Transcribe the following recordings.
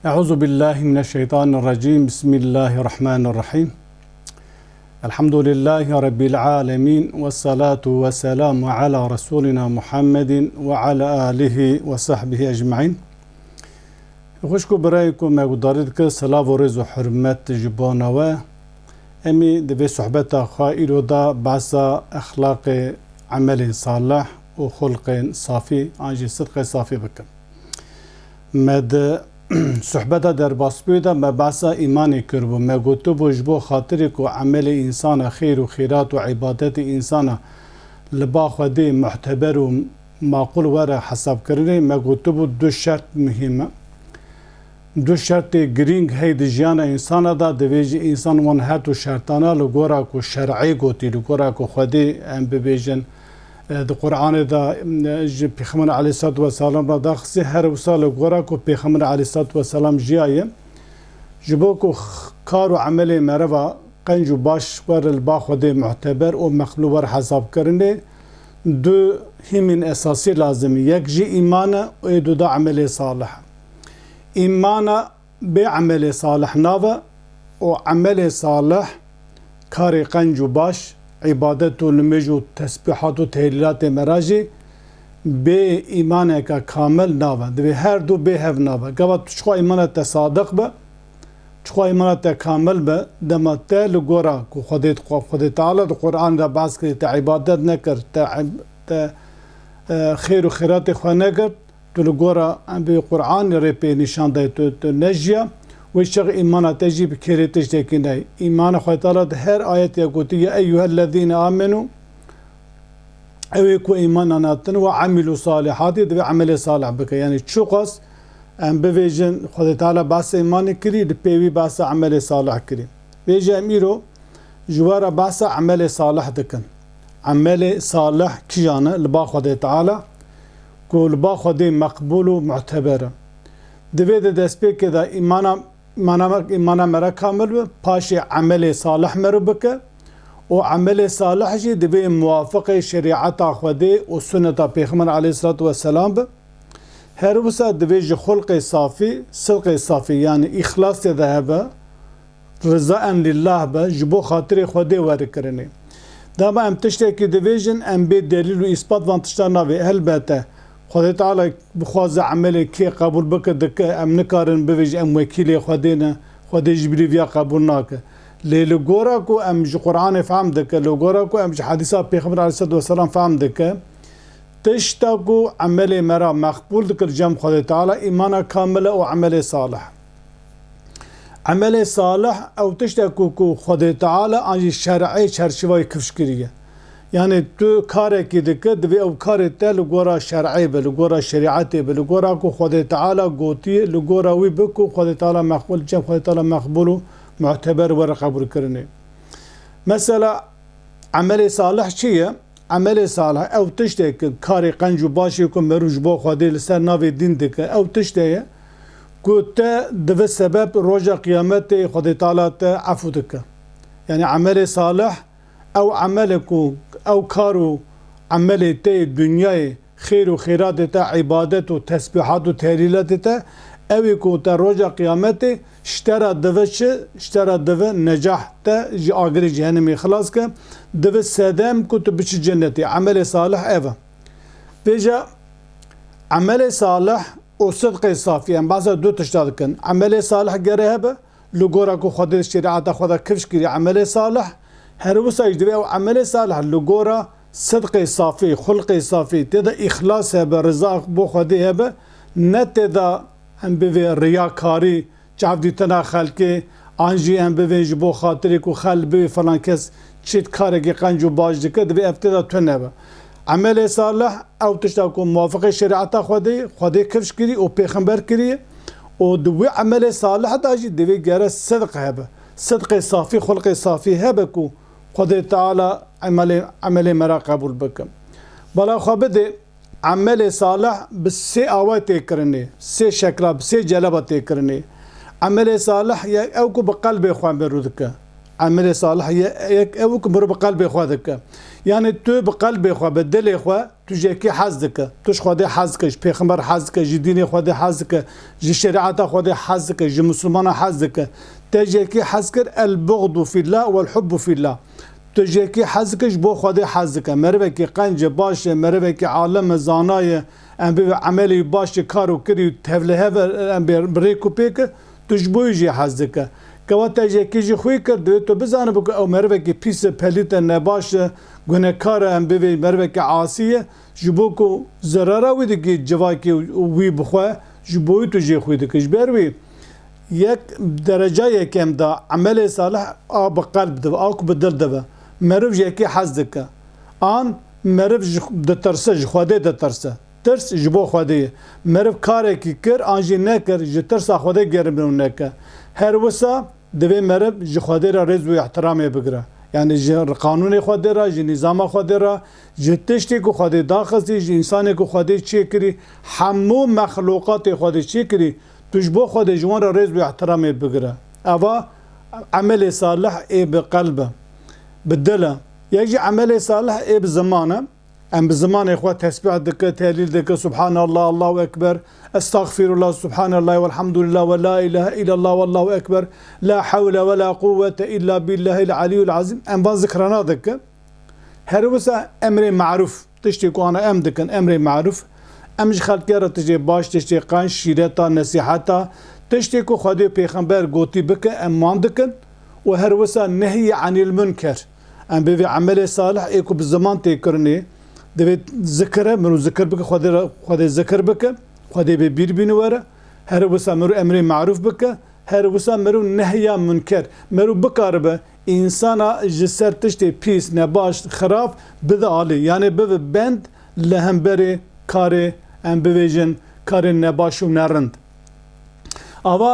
أعوذ بالله من الشيطان الرجيم. بسم الله الرحمن الرحيم. الحمد لله رب العالمين، والصلاة والسلام على رسولنا محمد وعلى آله وصحبه أجمعين. خوشكو برايكم مقدارد که صلاة و رز و حرمت جبانا و امی دوی صحبت خائلو دا بعضا اخلاق عمل صالح و خلق صافي آنجي صدق صافي بكم مد صحبت در باسبودا ما بعضا ایمانی کربو ما گوتو بوجبو خاطری کو عمل انسان خیر و خیرات و عبادت انسان لبا خودی معتبر و معقول وره حساب کرنه ما گوتو بو دو شرط مهمه، دو شرط گرینگ هید جیان انسان دا دویجی انسان وان هر تو شرطانا لگورا کو شرعی گوتی لگورا کو خودی ام ببیجن د قرآن دا پیغمبر علیه الصلاة والسلام را داخسی هر وسال لگورا کو پیغمبر علیه الصلاة والسلام جیایه جبو کو کار و عمل مروا قنج و باش ور البا خودی معتبر و مخلو ور حساب کرنه دو همین اساسی لازمی، یک جی ایمان و دو دا عمل صالح. ایمان به عمل صالح ناوه و عمل صالح کار قنج و باش عبادت و نمج و تسبیحات و تهلیلات مراجی به ایمان که کامل ناوه دوی هر دو به هف ناوه گوه چخوا ایمانت صادق به چخوا ایمانت کامل به دمت لگورا که خود تعالی دو قرآن را باز کرد تا عبادت نکر تا خیر و خیرات خواه نکر تو لگورا به قرآن ری پی نشان ده تو نجیا و شغ ایمان تجیب کریتش دکنه ایمان خواهی تعالی هر آیت یا گوتی یا ایوها الذین آمنو اوی کو ایمان آناتن و عملو صالحاتی دو عمل صالح بکه یعنی چو قص ام بویجن خواهی تعالی باس ایمان کری پیوی باس عمل صالح کری بیجه امیرو جوارا باس عمل صالح دکن عمل صالح کیانه لبا خواهی تعالی کل با خودی مقبول و معتبره دوید دست پی که دا ایمان مرا کامل به پاش عمل صالح مرو بکه و عمل صالح جی دوی موافق شریعت خودی و سنت پیغمبر علیه الصلاة والسلام به هر وسا دوی جی خلق صافی صدق صافی یعنی اخلاص ده به رضا لله به جبو خاطر خودی ور کرنه دا ما ام تشته که دوی جن ام بی دلیل و اثبات وانتشتر ناوی البته خدای تعالی بخواز عمل کی قبول بکده که ام نکارن بویج ام وکیل خودینا خودی جبری ویا قبول ناکه لیل گورا کو ام قرآن فهم دکه لو گورا کو ام حدیثات پیغمبر علیه الصلاة والسلام فهم دکه تشتا کو عمل مرا مقبول دکر جم خدای تعالی ایمان کامله و عمل صالح عمل صالح او تشتا کو خدای تعالی آنجی شرعی چرچوای کفش کریه یعنی تو کاری که دکه دوی او کاری تا لگورا شرعی به لگورا شریعتی به لگورا کو خود تعالی گوتی لگورا وی بکو خود تعالی مقبول جم خود تعالی مقبول و معتبر و قبول کرنه. مثلا عمل صالح چیه؟ عمل صالح او تشته که کاری قنج و باشی که مروج با خودی لسر ناوی دین دکه او تشته که تا دوی سبب روژا قیامت خود تعالی تا عفو دکه یعنی عمل صالح او عملكو او كارو عملي تي دنياي خير و خيرات تا عبادت و تسبيحات و تهليلات تا اوي كو تا روجا قيامتي اشترى دو نجاح تا جي آگري جهنمي خلاص که دو سدام كنت بش جنتي عمل صالح ايوه بيجا عمل صالح و صدق صافي يعني بعضا دو تشتاد كن عمل صالح گره هبه لغورا كو خود الشريعة خود كفش كري عمل صالح هر وسا اجدوی او عمل صالح لگورا صدق صافی خلق صافی تدا اخلاص هبه رضا بو خودی هبه نه تدا هم بوی ریاکاری چاف دیتنا خلقی آنجی هم بوی جبو خاطری کو خل بوی فلان کس چیت کاره که قنجو باج دکه دوی افتدا تو نبه عمل صالح او تشتا کو موافق شریعت خودی کفش کری و پیغمبر کری و دوی عمل صالح داجی دوی گره صدق هبه صدق صافی خلق صافی هبه کو خدای تعالی عمل مرا قبول بکم بلا خوابده عمل صالح بسه آوات کرنه سه شکل بسه جلبات کرنه عمل صالح یا او کو بقلب خوان برودکه عمل صالح یک اوک مر بقلب خود دکه یعنی تو بقلب خود به دل خود تو جکی حز دکه توش خود حز کش پیغمبر حز کش دین خود حز کش شریعت خود حز کش مسلمان حز کش تجکی حز کر البغض فی الله والحب فی الله تجکی حز کش بو خود حز کش مروه کی قنج باشه مروه کی عالم زانای ام به عملی باشه کارو کری تفله ام بریکو پیک توش بویجی حز کش که وقتی جکی خوی کرد تو بزنه بکو او مروه کی پیس پلیت نباشه گناهکار ام به مروه کی عاصیه جبو کو ضرره ویدی که جوای کی وی بخواه جبوی تو جی خوی دکش بروی یک درجه یکم دا عمل صالح آب قلب دو آب بدل دو مروه جکی حز دکه آن مروه دترسه جخواده دترسه ترس جبو خواده مروه کاری کی کر آنجی نکر جترس خواده گرم نکه هر وسا دوی مروه جخواده را رز و احترامه بگره یعنی قانون خواده را نظام خواده را تشتی که خواده داخلی انسانی که خواده چی کری همو مخلوقات خواده چی کری توش بو خواده جوان را رز و احترامه بگره اوا عمل صالح ای بقلبه بدله یکی عمل صالح ای بزمانه ام بزمان اخوات تسبيح دكه تهليل دكه سبحان الله الله اكبر استغفر الله سبحان الله والحمد لله ولا اله الا الله والله اكبر لا حول ولا قوه الا بالله العلي العظيم ام ذكرنا دكه هر وسا امر معروف تشتي كوانا ام دكن امر معروف امج خلق يرا تجي باش تشتي قان شيرتا نصيحتا تشتي كو خدي پیغمبر گوتي بك ام ماندكن وهر وسا نهي عن المنكر ام بي عمل صالح ايكو بالزمان تكرني دوید ذکره مرو ذکر بکه خود ذکر بکه خود به بیر بینواره هر وسا مرو امر معروف بکه هر وسا مرو نهی منکر مرو بکاره به انسان جسر تشتی پیس نباش خراب بده عالی یعنی به بند لهم بری کاری ام بویژن کاری نباش و نرند اما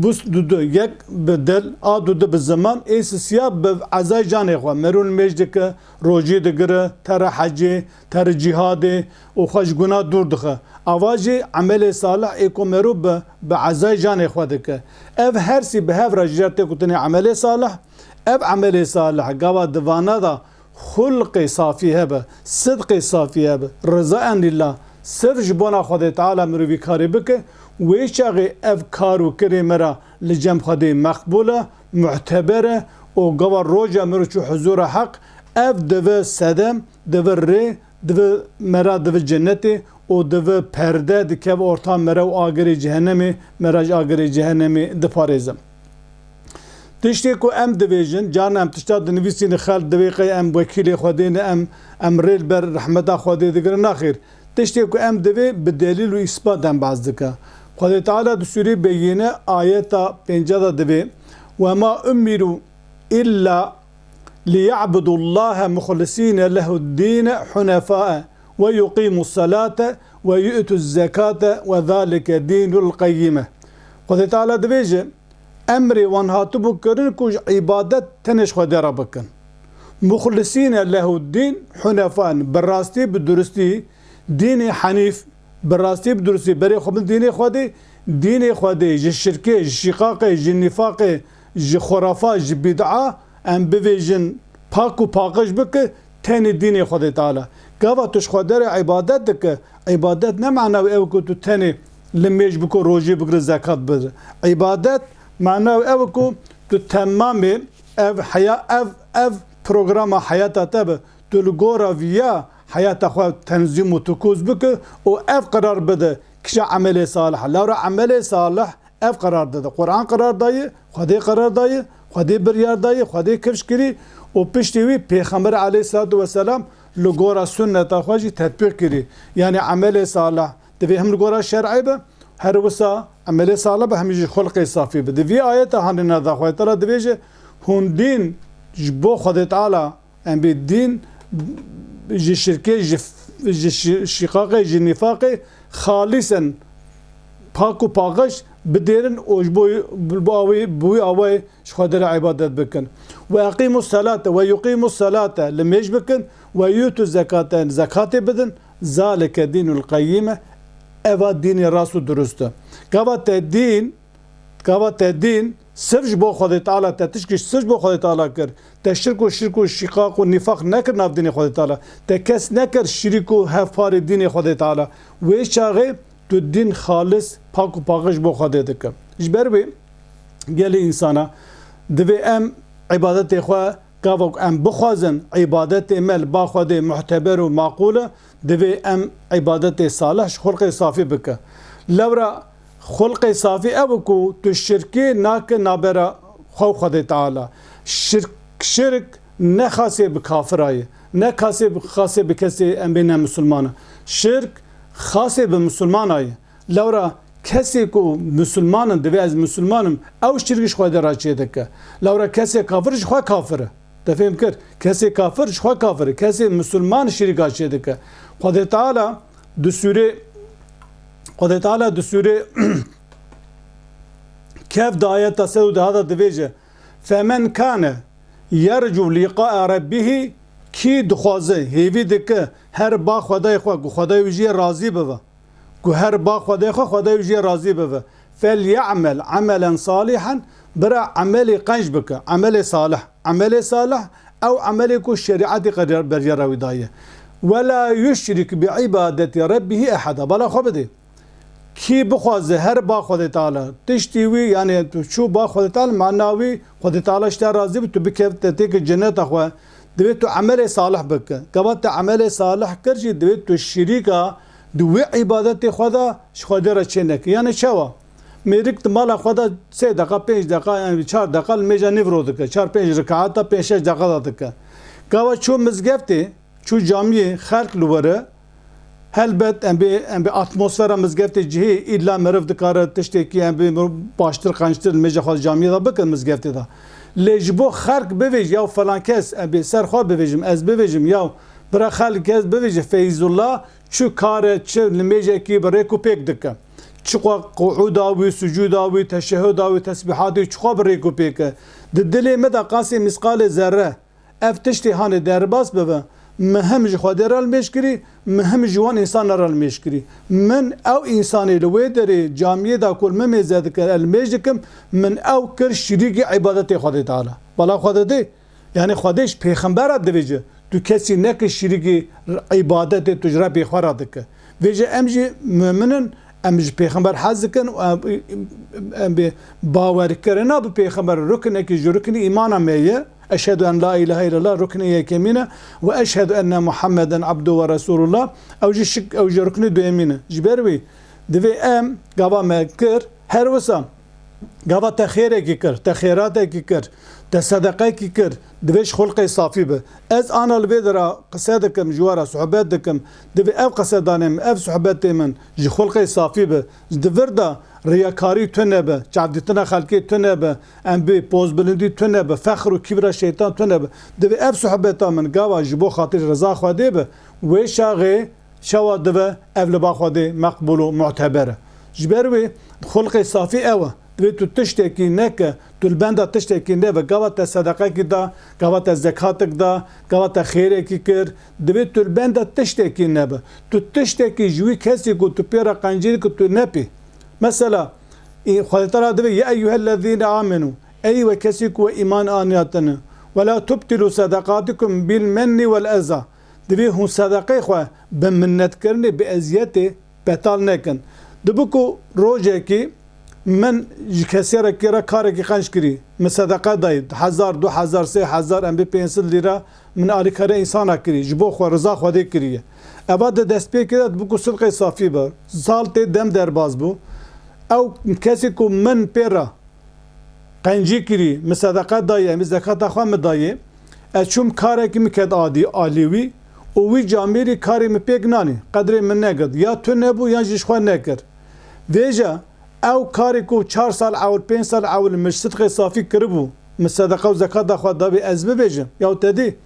بس دو یک بدل دو به زمان ایس سیاه به عزای جانه خواه مرون مجد که روجی دگره تر حجی تر جهاده و خوش گناه دور دخه اواجی عمل صالح ایکو مرو به عزای جانه خواه دکه اف هر سی به هف را جرته کتنی عمل صالح اف عمل صالح قوا دوانا دا خلق صافی هبه صدق صافی هبه رضا لله صرف جبونا خود تعالی مرو بیکاری بکه ویچاقی اف کارو کری مرا لجم خودی مقبوله معتبره و قوار روجا مرو چو حضور حق اف دو سدم دو ری دو مرا دو جنتی و دو پرده دکو ارتان مرا و آگری جهنمی مراج آگری جهنمی دپاريزم تشتی کو ام دویژن جان ام تشتا دنویسین خال دویقی ام وکیل خودین ام ریل بر رحمت خودی دگر ناخیر تشتی کو ام دوی بدلیل و اثبات ام باز دکه خدا تعالی دسوری بینه آیت 50 دوی و ما امروا الا ليعبدوا الله مخلصين له الدين حنفاء ويقيموا الصلاة ويؤتوا الزكاة وذلك دين القيمة خدا تعالی دویجه امری وانهاتو بکرن کج عبادت تنش خدا را بکن مخلصین له الدین حنفان براستی بدرستی دین حنیف براستی بدرستی بری خود دین خودی ج شرکه ج شقاقه ج نفاقه ج خرافه ج بدعه ام بویژن پاک و پاکش بکه تن دین خدا تعالی گاوا توش خدا را عبادت دکه عبادت نه معنی او که تو تن لمیج بکو روزی بکر زکات بده عبادت معنی او کو تو تمام اف حیا اف پروگرام حیات تب تو لگورا ویا حیات خو تنظیم و تکوز بک و اف قرار بده کش عمل صالح لورا عمل صالح اف قرار داده قرآن قرار دایه خدای قرار دایه خدای بریار دایه خدای کفش کری و پشتوی پیغمبر علیه الصلاة والسلام لگورا سنت خواجی تطبیق کری یعنی عمل صالح دوی هم لگورا شرعی به هر وسا عمل صالح به همیشه خلق صافی به دوی آیت هانی ندا خواهی تعالی دویجه هون دین بو خود تعالی ام بی دین جی شرکه جی شقاقه جی نفاقه خالصا پاک و پاکش بدیرن اوج بوی آوی خدا عبادت بکن و اقیم الصلاة و یقیم الصلاة لمیش بکن و یوتو زکات زکات بدن ذالک دین القیمه اوا دین راست و درسته گوات دین Gava te din sırf bo Xwedê Teala te tişkî sırf bo Xwedê Teala kir. Te şirk û şiqaq û nifaq nekir nav dînê Xwedê Teala. Te kes nekir şirîk û hevparê dînê Xwedê Teala. Wê çaxê tu din xalis pak û paqij bo Xwedê dike. Ji ber wê gelê insana divê em ibadetê xwe gavek em bixwazin ibadetê me li ba Xwedê muhteber û maqûl e divê em ibadetê salih ji xulqê safî bike. Lewra xulqê safî ew ku tu şirkê nake nabera xwe Xwedê Teala. Şirk ne xasê bi kafirayê, ne xasê bi kesê em bê nemusulman e. Şirk xasê bi musulmana ye. Lewra kesê ku musulmanin divê ez musulmanim ew şirk ji xwe de raçê dike. Lewra kesê kafir ji xwe kafir e. Te fêm kir? Kesê kafir ji xwe kafir e. Kesê musulman şirîka çê dike. Xwedê Teala di sûrê Xwedê Teala di sûrê Kehf di ayeta sed û deha de dibêje femen kâne yercu liqa'a rabbihî kî dixwaze hêvî dike her ba Xwedayê xwe ku Xwedayê wî jî ye razî bibe. Ku her ba Xwedayê xwe Xwedayê wî jî ye razî bibe. Felya'mel amelen salihan bira emelê qenc bike. Emelê salih. Emelê salih ew emelê ku şerîetê beryara wî daye. Ve la yuşrik bi ibadeti rabbihî ehada. Bala xwe bidê. Kî bixwaze her ba Xwedê Teala tiştî wî yani tu çû ba Xwedê Teala mana wî Xwedê Teala ji te razî bî tu bikev te têkî cenneta xwe divê tu emelê salih bike. Gava te emelê salih kir jî divê tu şirîka di wê ibadetê xwe de ji Xwedê re çê nekî. Yani çawa mêrik di mala xwe de 3 deqa 5 deqa yani 4 deqa li mêja nîvro dike 4-5 rikata 5-6 deqa da dike. Gava çû mizgeftê çû camiyê xelk li were helbet em bê atmosfera mizgeftê cihê îlla meriv dikare tiştekî em bê baştir qençtir li mêja xwe camiyê da bikin mizgeftê da. Lê ji bo xelk bivêj ya falan kes em bê ser xwe bivêjim ez bivêjim ya bira xelk kes bivêje Feyzullah çi kare çi li mêjekî bi rêk û pêk dike. Çi xwe quûda wî, sucûda wî, teşehhûda wî, tesbîhatê çi xwe bi rêk û pêk e. Di dilê me de qasê misqalê zerre ev tiştê hanê derbas bibe مهم ji Xwedê re mêşkirî, mihim ji wan însanan re mêşkirî. Min ew însanê li wê derê camiyê da ku min mêze dike el mêj dikim min ew kir şirîkê ibadetê Xwedê Teala. Bala Xwedê dê yani Xwedê ji pêxembera dibêje tu kesî nekir şirîkê ibadetê tu ji Rebbê xwe ra dike. Vê jî em jî müminin em ji pêxember hez dikin em bê bawerkirina bi pêxember ruknekî ji ruknî îmana me ye. Eşhedü en la ilahe illallah rukni yekemine ve eşhedü enne Muhammeden abdu ve resulullah ew jî şik ew jî ruknî duyemîne. Ji ber wî divê em gava me kir her wisa gava te xêrekî kir, te xêratekî kir, te sedeqekî kir divê ji xulqê safî be. Ez ana li vê dira qise dikim ji wara sohbet dikim divê ev qesedanê min ev sohbetê min ji xulqê safî be. Di vir da riyakarî tu nebe, çavdîtina xelkê tu nebe, em bê pozbilindî tu nebe, fexr û kîbra şeytan tu nebe. Divê ev sohbeta min gava ji bo xatir reza Xwedê be wê şaxê şewa dibe ev li ba Xwedê meqbûl û muteber e. Ji ber wê xulqê safî ew e. Divê tu tiştekî neke, tu li benda tiştekî nebe, gava te sedeqekî da, gava te zekatek da, gava te xêrekî kir, divê tu li benda tiştekî nebe. Tu tiştekî ji wî kesî ku tu pêra qencî ku tu nepî. Mesela Xwedê Teala dibe ya eyyuhellezîne âmenû ey ve kesî ku îman aniyatine ve la tubtilû sedaqâtikum bil menni vel eza. Divê hûn sedeqê xwe bi minnetkirinê bi eziyetê betal nekin. Dibe ku rojekî min ji kesêrekî re karekî qenc kirî min sedeqa dayî 1000, 2000, 3000 em bê 500 lîra min alîkare însana kirî ji bo xwe reza Xwedê kiriye. Eva de destpêkê de dibe ku sidqê safî be. Sal tê dem derbas bû. Ew kesî ku min pêra qencî kirî min sedeqa dayê min zekata xwe min dayê ez çûm karekî min ket alî wî û wî camêrî karê min pêk nanî qedrê min nekir ya tu nebû yan jî ji xwe nekir. Vêje ew karê ku 4 sal ewil 5 sal ewil min sidqê safî kiribû min sedeqa û zekata xwe dabê ez bibêjim ya te dî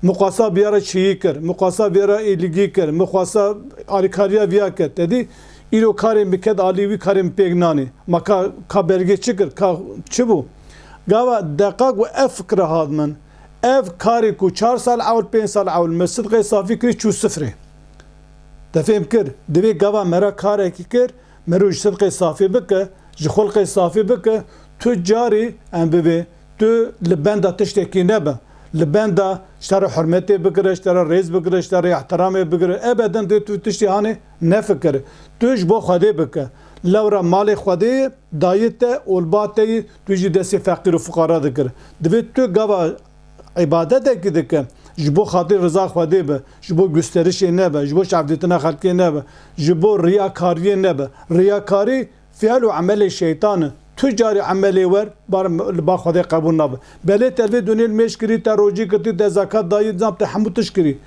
muqasa biyara çiyî kir, muqasa biyara êlîgî kir, muqasa alîkariya viya kir te dî îro karê min ket alî wî karê min pêk nanî ma ka belgê çi kir ka çi bû. Gava deqak û ev fikre hat min ev karê ku 4 sal ewil 5 sal ewil min sidqê safî kirî çû sifrê. Te fêm kir divê gava mera karekî kir merû ji sidqê safî bike ji xulqê safî bike tu carî em bibê tu li benda tiştekî nebe li benda ji te re hurmetê bigire, ji te re rêz bigire, ji te re ihtiramê bigire, ebeden dê tu tiştî hanê nefikire. Tu ji bo Xwedê bike. Lewra malê Xwedê dayê te olba te yî tu jî destê feqîr û fuqara dikir. Divê tu gava îbadetekî dike ji bo xatir rıza Xwedê be, ji bo gösterişê nebe, ji bo şevdîtina xelkê nebe, ji bo riyakariyê nebe. Riyakarî fiil û emelê şeytan e. Tu carî emelê wer li ba Xwedê qebûl nabe. Belê te vê dunê mêş kirî, te rojî kirî, te zekat dayî, zam te hemû tiş kirî.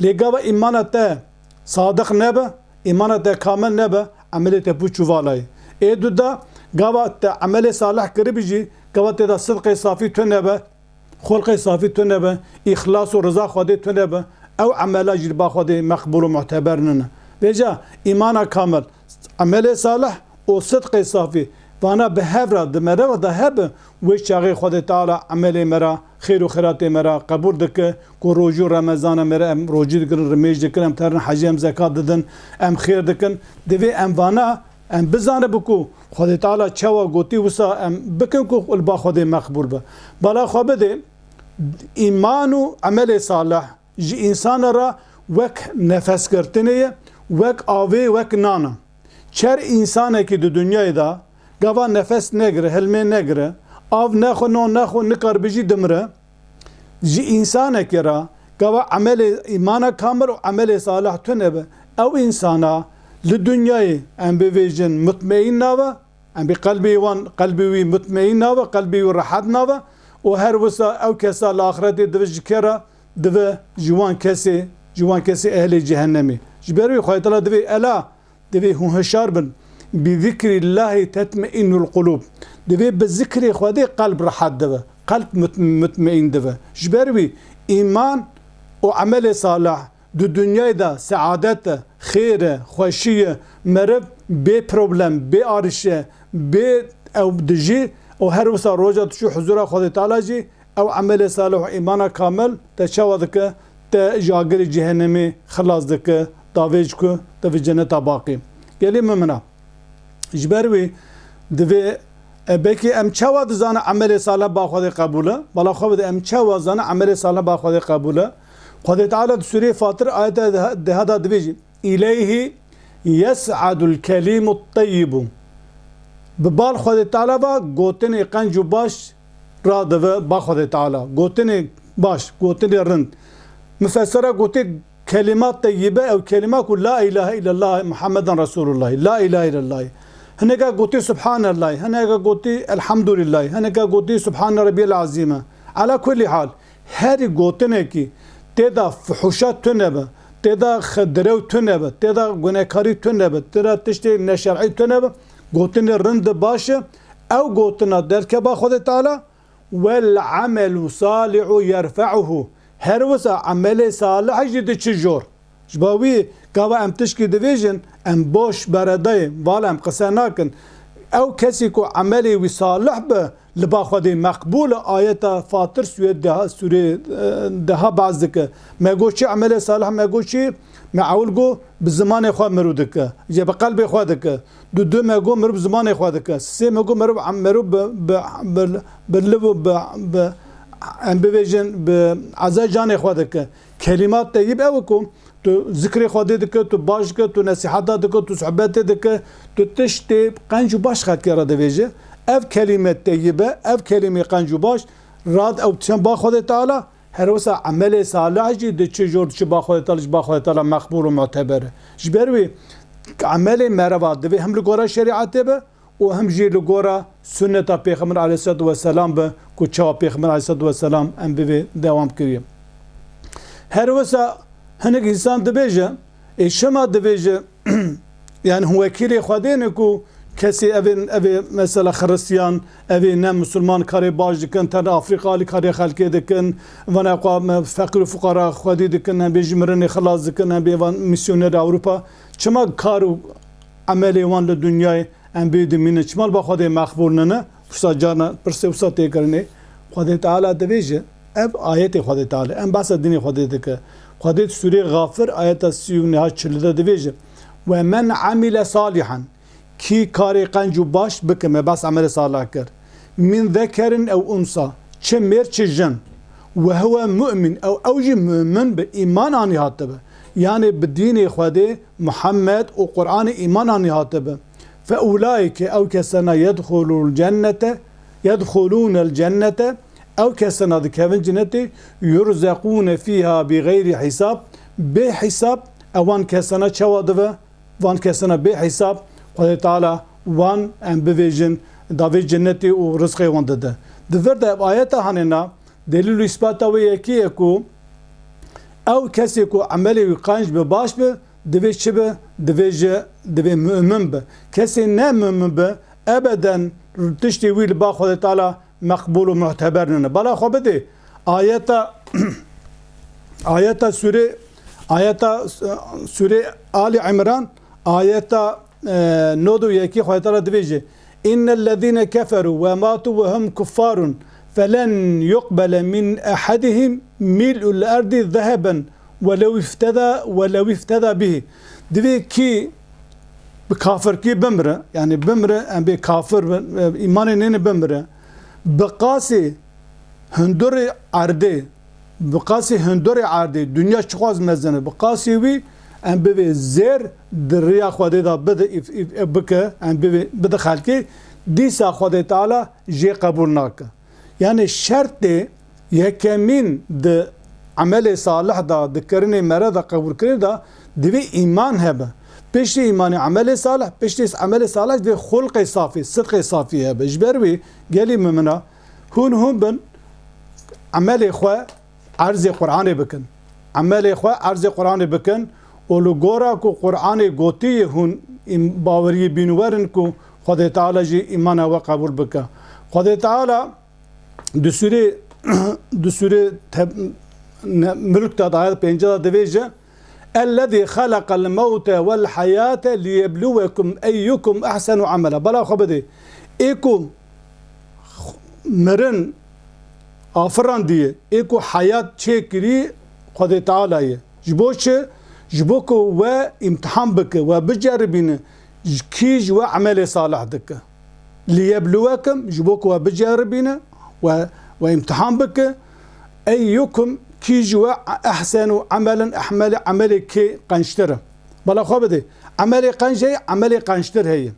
Lê gava îmana te sadık nebe, îmana te kamil nebe, emelê te pû çûvalayê. Êdû da gava te emelê salih kiribî jî, gava te da sidqê safî tu nebe, xulqê safî tu nebe, îxlas û rıza Xwedê tu nebe, ew emela jî li ba Xwedê meqbûl û muteber nine. Bêje îmana kamil, emelê salih û sidqê safî vana bi hevra di mereva da hebe wê çaxê Xwedê Teala emelê me ra xêr û xêratê me ra qebûl dike ku rojî û remezana me re em rojî dikin, rimêj dikin, em terin hecî, em zekat didin, em xêr dikin. Divê em vana em bizanibin ku Xwedê Teala çawa gotî wisa em bikin ku li ba Xwedê meqbûl be. Bala xwe bidê îman û emelê salih ji însana ra wek nefeskirtinê ye, wek avê, wek nan e. Çer însanekî di dünyayê da gava nefes negire, hilmê negire, av nexwe, non nexwe, nikar bijî dimire, ji însanekê ra gava emelê îmana kamil û emelê salih tu nebe, ew însana li dünyayê em bivêjin mutmeîn nabe, em bê qelbê wan qelbê wî mutmeîn nabe, qelbê wî rehet nabe û her wisa ew kesa li axiretê divê ji ke re dive ji wan kesê ehlê cehennemê. Ji ber wî Xwedê Teala divê ela divê hûn hişar bin. Bi-zikrillâhi tetme'innul kulûb. Divê bi zikrê Xwedê qalb rehet dibe, qalb mutmeîn dibe. Ji ber wî îman û emelê salih di dünyayê da seadet e, xêr e, xweşî ye, meriv bê problem, bê arîşe, bê ew dijî û her wisa roja diçû huzûra Xwedê Teala jî ew emelê salih û îmana kamil te çawa dike, te ji agirê cehennemê xilas dike, davê ji ku te vê cenneta baqî. Gelê min mina. Ji ber wî divê belkî em çawa dizane emelê salih ba Xwedê qebûl e, bala xwe bide em çawa zane emelê salih ba Xwedê qebûl e. Xwedê Teala di Sûreyê Fatır ayeta deha da divê jî îleyhî yes'adul kelîmut tayyibu. Bi bal Xwedê Teala va gotinê qenc û baş radive ba Xwedê Teala. Gotinê baş, gotinê rind. Müfessira gotê kelimat tayyibe ew kelima ku la ilahe illallah Muhammeden Resulullah. La ilahe illallah. Hineka gotê Subhanallah, hineka gotê Elhamdülillah, hineka gotê Subhane Rabbiyel Azîme. Ala kulli hal herî gotinekî têda fuhuşat tu nebe, têda xedirew tu nebe, têda gunekarî tu nebe, têda tiştê neşerî tu nebe, gotinê rind baş e, ew gotina derkeba Xwedê Teala vel amelu salihu yerfe'uhu. Her wisa emelê salih jî diçe jor. Ji bo wî gava em tişkî divêjin em boş beredayê vala em qise nakin. Ew kesî ku emelê wî salih be li ba Xwedê meqbûl e ayeta Fatır Sûrê deha baz dike. Me got çi emelê salih me got çi me ewil got bi zimanê xwe mirov dike. Jê bi qelbê xwe dike. Du me got mirov bi zimanê xwe dike. Sê me got mirov bi liv û em bivêjin bi eza canê xwe dike. Kelimat teyyib ew ku tu zikrê Xwedê dike, tu baş dike, tu nesîheta dike, tu sohbetê dike, tu tiştê qenc û baş xelkê ra divêje. Ev kelîme teyyibe, ev kelîme qenc û baş rad ew çend ba Xwedê Teala her wisa emelê salih jî diçe jor diçe ba Xwedê Teala ji ba Xwedê Teala meqbûl û muteber e. Ji ber wî emelê mereva divê hem li gora şerîatê be û hem jî li gora sünneta Pêxember aleyhissalatu vesselam be ku çawa Pêxember aleyhissalatu vesselam em bivê dewam kiriye. Her wisa hinek însan dibêje şema dibêje yani hûn wekîlê Xwedê ne ku kesê evê mesela Xristiyan evê ne Müslüman karê baş dikin, terne Afrikalî karê xelkê dikin, vana xwe feqîr û fuqara Xwedî dikin, em bê ji mirinê xilas dikin, em bê van misyoner Ewropa. Çima kar û emelê wan li dunyayê em bê dimînin, çima ba Xwedê meqbûl nine? Wisa cana pirsê wisa têkirinê Xwedê Teala dibêje ev ayetê Xwedê Teala em behsa dînê Xwedê dike. Xwedê Sûrê Gafir ayeta 39 dibêje ve men amile salihan کی کاری قنج و باش بکمه بس عمل صالح کرد من ذکر او انثى چه مر چه جن و هو مؤمن او اوج مؤمن به ایمان آنی هاتبه یعنی به دین خدا محمد و قرآن ایمان آنی هاتبه فاولئک او کسنا يدخلون الجنة او کسنا دکوین جنتی یرزقون فيها بغیر حساب به حساب اوان کسنا چوادوه وان کسنا به حساب خدا تعالی وان ام بویژن داوی جنتی و رزق وان داده دور ده آیت هننا دلیل اثبات و یکی کو او کسی کو عملی قنج به باش به دوی چه به دوی مؤمن به کسی نه مؤمن به ابدا تشتی ویل با خدا تعالی مقبول و معتبر نه بالا خو بده آیت سوره آل عمران آیت نودو یکی خدا تعالی دویجه إن الذين كفروا وماتوا وهم كفار فلن يقبل من أحدهم ملء الأرض ذهبا ولو افتدى به دبي كي بكافر كي بمره يعني بمره أم بكافر إيمان نين بمره بقاسي هندور عرضه بقاسي هندور عرضه دنيا شخص مزنه بقاسي وي ام به زیر دریا خدا دا بده بکه ام بده خلقی دیسا خدا تعالی جی قبول ناکه یعنی شرط یکمین د عمل صالح دا دکرین مرد قبول کرده دا دوی ایمان هبه پیشتی ایمان عمل صالح پیشتی عمل صالح دوی خلق صافی صدق صافی هبه جبروی گلی ممنا هم بن عمل خواه عرض قرآن بکن عمل خواه عرض قرآن بکن اولو گورا کو قرآن گوتی هون باوری بینورن کو خدا تعالی جی ایمان و قبول بکا خدا تعالی دسوره ملک تا آیت 50 دویجه الذي خلق الموت والحياة ليبلوكم أيكم أحسن عملا بلا خبده ایکو مرن آفران دیه ایکو حیات چه کری خدا تعالی جبو چه جبوكو و امتحان بك وبجربين كيج وعمل صالح دك ليبلوكم جبوكو وبجربين وامتحان بك أيكم كيج وأحسن عملا أحمل عمل كي قنشتره بلا خبده عمل قنشي عمل قنشتر هي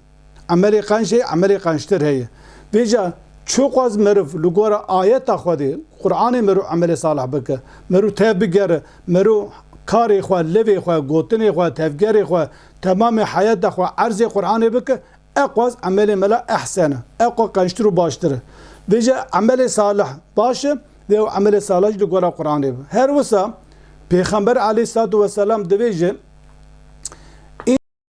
عمل قنشي عمل قنشتر هي بيجا چوقاز مرف لغورا آيات خودي قرآن مرو عمل صالح بك مرو تابقر مرو کاری خواه لوی خواه گوتنی خواه تفگری خواه تمام حیات خواه عرض قرآن بکه اقواز عمل ملا احسنه اقوا قنشتر و باشتره ویجه عمل صالح باشه و عمل صالح جو گورا قرآن بکه هر وسا پیغمبر علیه الصلاة والسلام دویجه